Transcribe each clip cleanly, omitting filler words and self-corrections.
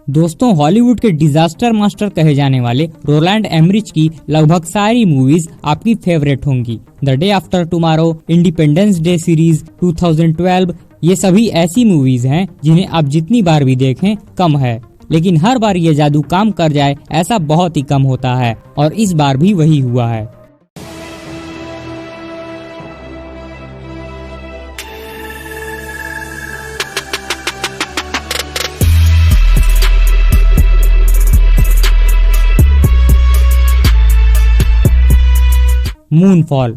दोस्तों, हॉलीवुड के disaster master कहे जाने वाले रोलैंड एमरिच की लगभग सारी मूवीज आपकी फेवरेट होंगी। The day after tomorrow, independence day series, 2012, ये सभी ऐसी मूवीज हैं जिन्हें आप जितनी बार भी देखें कम है, लेकिन हर बार ये जादू काम कर जाए ऐसा बहुत ही कम होता है, और इस बार भी वही हुआ है। मूनफॉल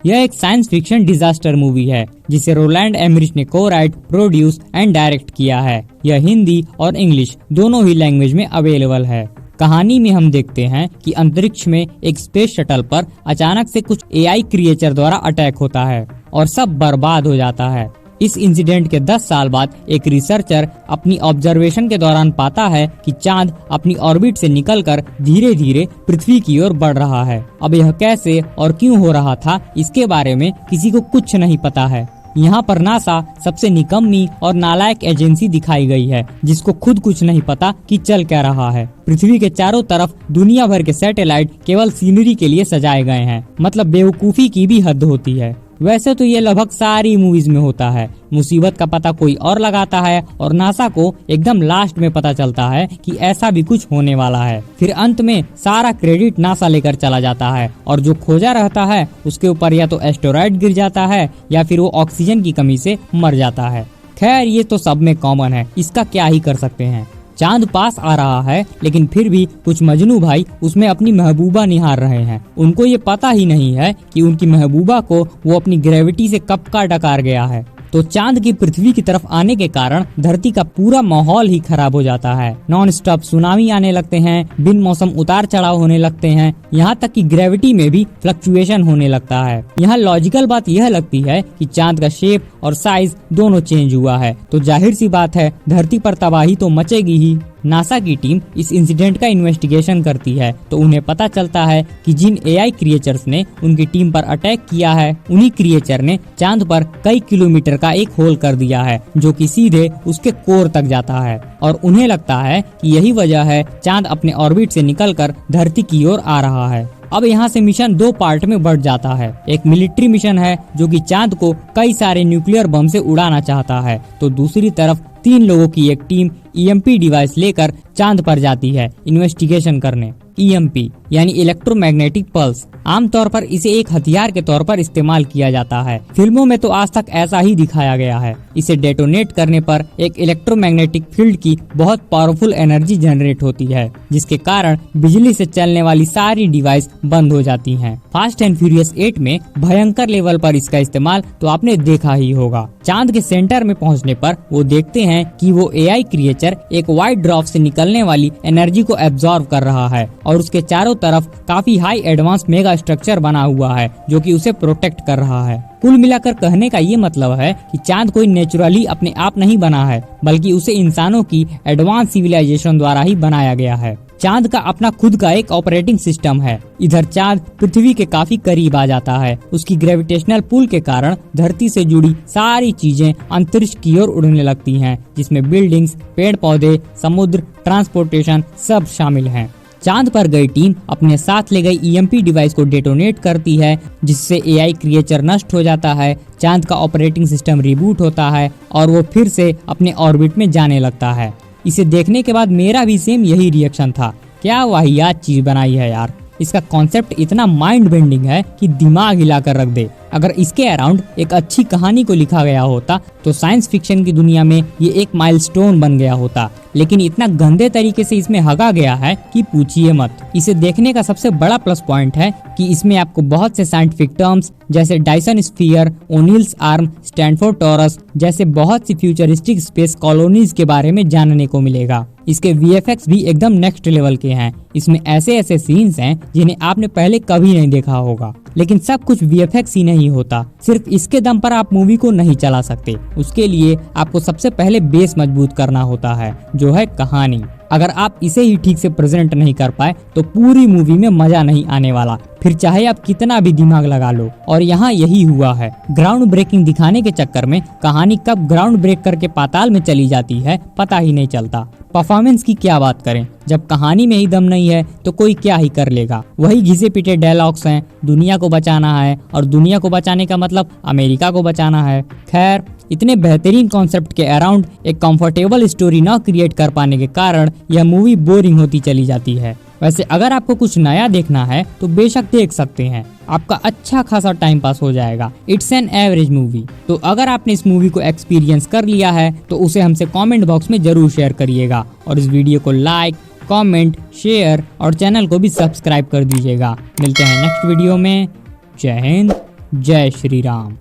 यह एक साइंस फिक्शन डिजास्टर मूवी है जिसे रोलैंड एमरिच ने को-राइट, प्रोड्यूस एंड डायरेक्ट किया है। यह हिंदी और इंग्लिश दोनों ही लैंग्वेज में अवेलेबल है। कहानी में हम देखते हैं कि अंतरिक्ष में एक स्पेस शटल पर अचानक से कुछ एआई क्रिएचर द्वारा अटैक होता है और सब बर्बाद हो जाता है। इस इंसिडेंट के 10 साल बाद एक रिसर्चर अपनी ऑब्जर्वेशन के दौरान पाता है कि चांद अपनी ऑर्बिट से निकलकर धीरे धीरे पृथ्वी की ओर बढ़ रहा है। अब यह कैसे और क्यों हो रहा था, इसके बारे में किसी को कुछ नहीं पता है। यहाँ पर नासा सबसे निकम्मी और नालायक एजेंसी दिखाई गई है, जिसको खुद कुछ नहीं पता कि चल क्या रहा है। पृथ्वी के चारों तरफ दुनिया भर के सैटेलाइट केवल सीनरी के लिए सजाए गए हैं। मतलब बेवकूफी की भी हद होती है। वैसे तो ये लगभग सारी मूवीज में होता है। मुसीबत का पता कोई और लगाता है और नासा को एकदम लास्ट में पता चलता है कि ऐसा भी कुछ होने वाला है। फिर अंत में सारा क्रेडिट नासा लेकर चला जाता है और जो खोजा रहता है उसके ऊपर या तो एस्टेरॉयड गिर जाता है या फिर वो ऑक्सीजन की कमी से मर जाता है। खैर, ये तो सब में कॉमन है, इसका क्या ही कर सकते हैं। चांद पास आ रहा है, लेकिन फिर भी कुछ मजनू भाई उसमें अपनी महबूबा निहार रहे हैं। उनको ये पता ही नहीं है कि उनकी महबूबा को वो अपनी ग्रेविटी से कब का डकार गया है। तो चांद की पृथ्वी की तरफ आने के कारण धरती का पूरा माहौल ही खराब हो जाता है। नॉन स्टॉप सुनामी आने लगते हैं, बिन मौसम उतार चढ़ाव होने लगते हैं, यहाँ तक कि ग्रेविटी में भी फ्लक्चुएशन होने लगता है। यहाँ लॉजिकल बात यह लगती है कि चांद का शेप और साइज दोनों चेंज हुआ है, तो जाहिर सी बात है धरती पर तबाही तो मचेगी ही। नासा की टीम इस इंसिडेंट का इन्वेस्टिगेशन करती है तो उन्हें पता चलता है कि जिन एआई क्रिएचर्स ने उनकी टीम पर अटैक किया है, उन्हीं क्रिएचर ने चांद पर कई किलोमीटर का एक होल कर दिया है जो कि सीधे उसके कोर तक जाता है, और उन्हें लगता है कि यही वजह है चांद अपने ऑर्बिट से निकलकर धरती की ओर आ रहा है। अब यहाँ से मिशन 2 पार्ट में बढ़ जाता है। एक मिलिट्री मिशन है जो कि चांद को कई सारे न्यूक्लियर बम से उड़ाना चाहता है, तो दूसरी तरफ 3 लोगों की एक टीम ईएमपी डिवाइस लेकर चांद पर जाती है इन्वेस्टिगेशन करने। ईएमपी यानी इलेक्ट्रोमैग्नेटिक पल्स, आमतौर पर इसे एक हथियार के तौर पर इस्तेमाल किया जाता है। फिल्मों में तो आज तक ऐसा ही दिखाया गया है। इसे डेटोनेट करने पर एक इलेक्ट्रोमैग्नेटिक फील्ड की बहुत पावरफुल एनर्जी जनरेट होती है, जिसके कारण बिजली से चलने वाली सारी डिवाइस बंद हो जाती हैं। फास्ट एंड फ्यूरियस 8 में भयंकर लेवल पर इसका इस्तेमाल तो आपने देखा ही होगा। चांद के सेंटर में पहुंचने पर वो देखते हैं कि वो एआई क्रिएचर एक वाइड ड्रॉप से निकलने वाली एनर्जी को एब्जॉर्ब कर रहा है और उसके चारों तरफ काफी हाई एडवांस मेगा स्ट्रक्चर बना हुआ है जो कि उसे प्रोटेक्ट कर रहा है। कुल मिलाकर कहने का ये मतलब है कि चांद कोई नेचुरली अपने आप नहीं बना है, बल्कि उसे इंसानों की एडवांस सिविलाइजेशन द्वारा ही बनाया गया है। चांद का अपना खुद का एक ऑपरेटिंग सिस्टम है। इधर चांद पृथ्वी के काफी करीब आ जाता है। उसकी ग्रेविटेशनल पुल के कारण धरती से जुड़ी सारी चीजें अंतरिक्ष की ओर उड़ने लगती हैं, जिसमें बिल्डिंग्स, पेड़ पौधे, समुद्र, ट्रांसपोर्टेशन सब शामिल हैं। चांद पर गई टीम अपने साथ ले गई ईएमपी डिवाइस को डेटोनेट करती है, जिससे एआई क्रिएचर नष्ट हो जाता है। चांद का ऑपरेटिंग सिस्टम रिबूट होता है और वो फिर से अपने ऑर्बिट में जाने लगता है। इसे देखने के बाद मेरा भी सेम यही रिएक्शन था। क्या वाहियात चीज बनाई है यार। इसका कॉन्सेप्ट इतना माइंड बेंडिंग है कि दिमाग हिलाकर रख दे। अगर इसके अराउंड एक अच्छी कहानी को लिखा गया होता तो साइंस फिक्शन की दुनिया में ये एक माइलस्टोन बन गया होता, लेकिन इतना गंदे तरीके से इसमें हगा गया है कि पूछिए मत। इसे देखने का सबसे बड़ा प्लस पॉइंट है कि इसमें आपको बहुत से साइंटिफिक टर्म्स जैसे Dyson sphere, O'Neill's arm, Stanford torus जैसे बहुत सी फ्यूचरिस्टिक स्पेस कॉलोनीज के बारे में जानने को मिलेगा। इसके वीएफएक्स भी एकदम नेक्स्ट लेवल के हैं। इसमें ऐसे ऐसे सीन्स हैं जिन्हें आपने पहले कभी नहीं देखा होगा। लेकिन सब कुछ वीएफएक्स ही नहीं होता। सिर्फ इसके दम पर आप मूवी को नहीं चला सकते। उसके लिए आपको सबसे पहले बेस मजबूत करना होता है, जो है कहानी। अगर आप इसे ही ठीक से प्रेजेंट नहीं कर पाए तो पूरी मूवी में मजा नहीं आने वाला, फिर चाहे आप कितना भी दिमाग लगा लो। और यहाँ यही हुआ है। ग्राउंड ब्रेकिंग दिखाने के चक्कर में कहानी कब ग्राउंड ब्रेक करके पाताल में चली जाती है पता ही नहीं चलता। परफॉर्मेंस की क्या बात करें, जब कहानी में ही दम नहीं है तो कोई क्या ही कर लेगा। वही घिसे पिटे डायलॉग्स हैं, दुनिया को बचाना है और दुनिया को बचाने का मतलब अमेरिका को बचाना है। खैर, इतने बेहतरीन कॉन्सेप्ट के अराउंड एक कंफर्टेबल स्टोरी न क्रिएट कर पाने के कारण यह मूवी बोरिंग होती चली जाती है। वैसे अगर आपको कुछ नया देखना है तो बेशक देख सकते हैं, आपका अच्छा खासा टाइम पास हो जाएगा। It's an average movie. तो अगर आपने इस मूवी को एक्सपीरियंस कर लिया है तो उसे हमसे कमेंट बॉक्स में जरूर शेयर करिएगा और इस वीडियो को लाइक, कमेंट, शेयर और चैनल को भी सब्सक्राइब कर दीजिएगा। मिलते हैं नेक्स्ट वीडियो में। जय हिंद, जय श्री राम।